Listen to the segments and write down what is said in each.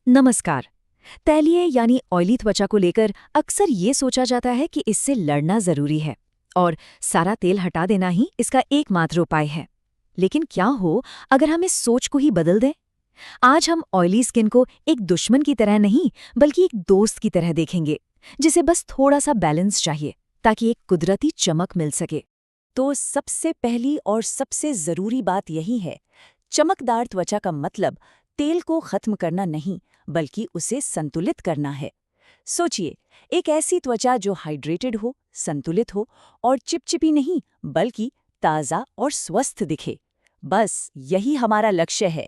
नमस्कार। तैलीय यानी ऑयली त्वचा को लेकर अक्सर ये सोचा जाता है कि इससे लड़ना जरूरी है और सारा तेल हटा देना ही इसका एकमात्र उपाय है। लेकिन क्या हो अगर हम इस सोच को ही बदल दें? आज हम ऑयली स्किन को एक दुश्मन की तरह नहीं बल्कि एक दोस्त की तरह देखेंगे, जिसे बस थोड़ा सा बैलेंस चाहिए ताकि एक कुदरती चमक मिल सके। तो सबसे पहली और सबसे जरूरी बात यही है, चमकदार त्वचा का मतलब तेल को खत्म करना नहीं बल्कि उसे संतुलित करना है। सोचिए, एक ऐसी त्वचा जो हाइड्रेटेड हो, संतुलित हो और चिपचिपी नहीं बल्कि ताज़ा और स्वस्थ दिखे। बस यही हमारा लक्ष्य है।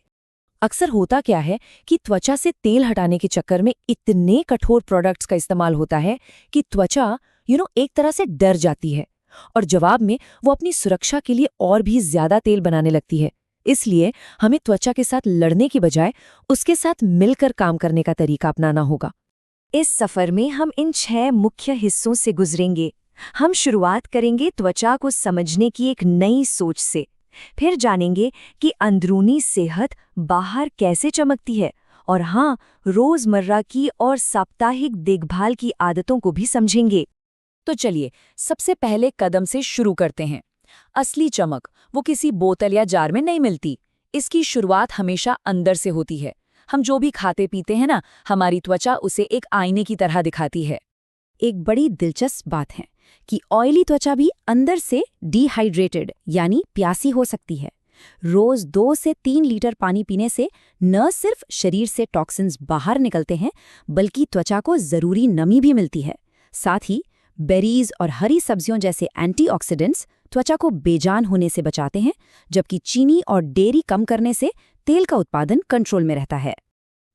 अक्सर होता क्या है कि त्वचा से तेल हटाने के चक्कर में इतने कठोर प्रोडक्ट्स का इस्तेमाल होता है कि त्वचा एक तरह से डर जाती है और जवाब में वो अपनी सुरक्षा के लिए और भी ज्यादा तेल बनाने लगती है। इसलिए हमें त्वचा के साथ लड़ने की बजाय उसके साथ मिलकर काम करने का तरीका अपनाना होगा। इस सफर में हम इन 6 मुख्य हिस्सों से गुजरेंगे। हम शुरुआत करेंगे त्वचा को समझने की एक नई सोच से, फिर जानेंगे कि अंदरूनी सेहत बाहर कैसे चमकती है और हाँ, रोजमर्रा की और साप्ताहिक देखभाल की आदतों को भी समझेंगे। तो चलिए, सबसे पहले कदम से शुरू करते हैं। असली चमक वो किसी बोतल या जार में नहीं मिलती। इसकी शुरुआत हमेशा अंदर से होती है। हम जो भी खाते पीते हैं ना, हमारी त्वचा उसे एक आईने की तरह दिखाती है। एक बड़ी दिलचस्प बात है कि ऑयली त्वचा भी अंदर से डिहाइड्रेटेड यानी प्यासी हो सकती है। रोज 2 से 3 लीटर पानी पीने से न सिर्फ शरीर से टॉक्सिन्स बाहर निकलते हैं बल्कि त्वचा को जरूरी नमी भी मिलती है। साथ ही बेरीज और हरी सब्जियों जैसे एंटीऑक्सीडेंट्स त्वचा को बेजान होने से बचाते हैं, जबकि चीनी और डेयरी कम करने से तेल का उत्पादन कंट्रोल में रहता है।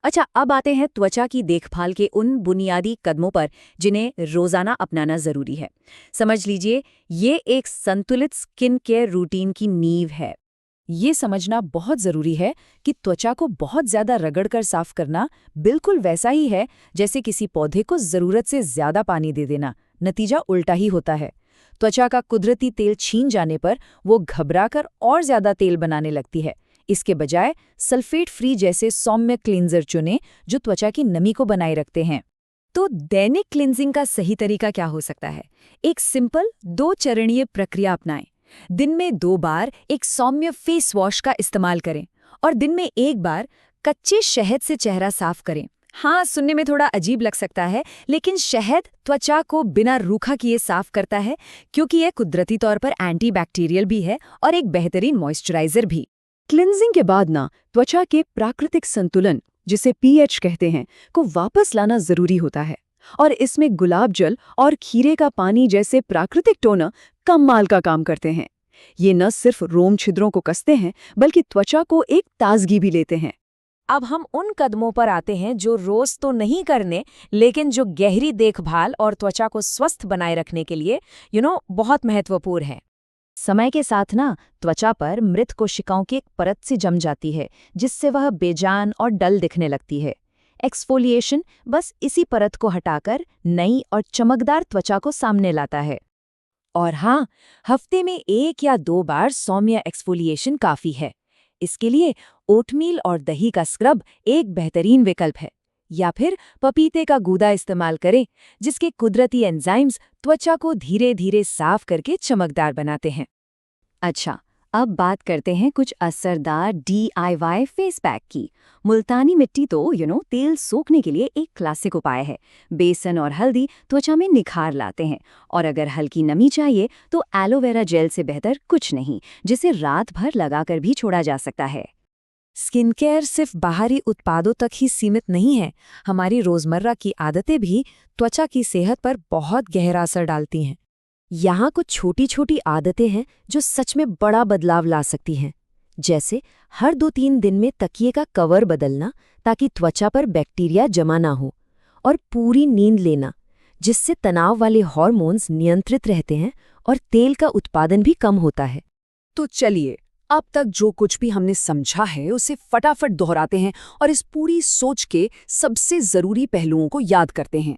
अच्छा, अब आते हैं त्वचा की देखभाल के उन बुनियादी कदमों पर जिन्हें रोजाना अपनाना जरूरी है। समझ लीजिए, ये एक संतुलित स्किन केयर रूटीन की नींव है। ये समझना बहुत जरूरी है कि त्वचा को बहुत ज्यादा रगड़कर साफ करना बिल्कुल वैसा ही है जैसे किसी पौधे को जरूरत से ज्यादा पानी दे देना। नतीजा उल्टा ही होता है। त्वचा का कुदरती तेल छीन जाने पर वो घबराकर और ज्यादा तेल बनाने लगती है। इसके बजाय सल्फेट फ्री जैसे सौम्य क्लींजर चुनें जो त्वचा की नमी को बनाए रखते हैं। तो दैनिक क्लिनजिंग का सही तरीका क्या हो सकता है? एक सिंपल 2 चरणीय प्रक्रिया अपनाएं। दिन में 2 बार एक सौम्य फेस वॉश का इस्तेमाल करें और दिन में 1 बार कच्चे शहद से चेहरा साफ करें। हाँ, सुनने में थोड़ा अजीब लग सकता है, लेकिन शहद त्वचा को बिना रूखा किए साफ करता है क्योंकि यह कुदरती तौर पर एंटीबैक्टीरियल भी है और एक बेहतरीन मॉइस्चराइजर भी। क्लिनजिंग के बाद त्वचा के प्राकृतिक संतुलन, जिसे पीएच कहते हैं, को वापस लाना जरूरी होता है और इसमें गुलाब जल और खीरे का पानी जैसे प्राकृतिक टोनर कमाल का काम करते हैं। ये न सिर्फ रोम छिद्रों को कसते हैं बल्कि त्वचा को एक ताजगी भी लेते हैं। अब हम उन कदमों पर आते हैं जो रोज तो नहीं करने, लेकिन जो गहरी देखभाल और त्वचा को स्वस्थ बनाए रखने के लिए बहुत महत्वपूर्ण है। समय के साथ त्वचा पर मृत कोशिकाओं की एक परत सी जम जाती है, जिससे वह बेजान और डल दिखने लगती है। एक्सफोलिएशन बस इसी परत को हटाकर नई और चमकदार त्वचा को सामने लाता है। और हाँ, हफ्ते में 1 या 2 बार सौम्य एक्सफोलिएशन काफी है। इसके लिए ओटमील और दही का स्क्रब एक बेहतरीन विकल्प है, या फिर पपीते का गूदा इस्तेमाल करें, जिसके कुदरती एंजाइम्स त्वचा को धीरे धीरे साफ करके चमकदार बनाते हैं। अच्छा, अब बात करते हैं कुछ असरदार DIY फेस पैक की। मुल्तानी मिट्टी तो तेल सोखने के लिए एक क्लासिक उपाय है। बेसन और हल्दी त्वचा में निखार लाते हैं और अगर हल्की नमी चाहिए तो एलोवेरा जेल से बेहतर कुछ नहीं, जिसे रात भर लगाकर भी छोड़ा जा सकता है। स्किन केयर सिर्फ बाहरी उत्पादों तक ही सीमित नहीं है। हमारी रोजमर्रा की आदतें भी त्वचा की सेहत पर बहुत गहरा असर डालती हैं। यहाँ कुछ छोटी छोटी आदतें हैं जो सच में बड़ा बदलाव ला सकती हैं, जैसे हर 2-3 दिन में तकिए का कवर बदलना ताकि त्वचा पर बैक्टीरिया जमा ना हो, और पूरी नींद लेना, जिससे तनाव वाले हार्मोन्स नियंत्रित रहते हैं और तेल का उत्पादन भी कम होता है। तो चलिए, अब तक जो कुछ भी हमने समझा है उसे फटाफट दोहराते हैं और इस पूरी सोच के सबसे जरूरी पहलुओं को याद करते हैं।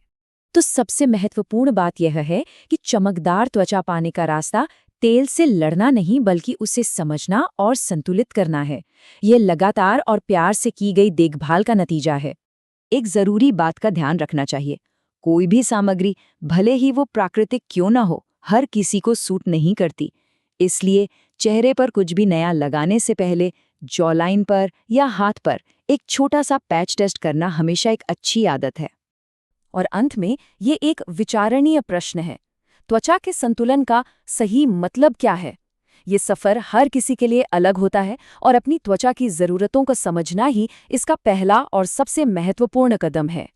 तो सबसे महत्वपूर्ण बात यह है कि चमकदार त्वचा पाने का रास्ता तेल से लड़ना नहीं बल्कि उसे समझना और संतुलित करना है। यह लगातार और प्यार से की गई देखभाल का नतीजा है। एक जरूरी बात का ध्यान रखना चाहिए। कोई भी सामग्री, भले ही वो प्राकृतिक क्यों ना हो, हर किसी को सूट नहीं करती। इसलिए चेहरे पर कुछ भी नया लगाने से पहले जॉलाइन पर या हाथ पर एक छोटा सा पैच टेस्ट करना हमेशा एक अच्छी आदत है। और अंत में ये एक विचारणीय प्रश्न है, त्वचा के संतुलन का सही मतलब क्या है? ये सफ़र हर किसी के लिए अलग होता है और अपनी त्वचा की ज़रूरतों को समझना ही इसका पहला और सबसे महत्वपूर्ण कदम है।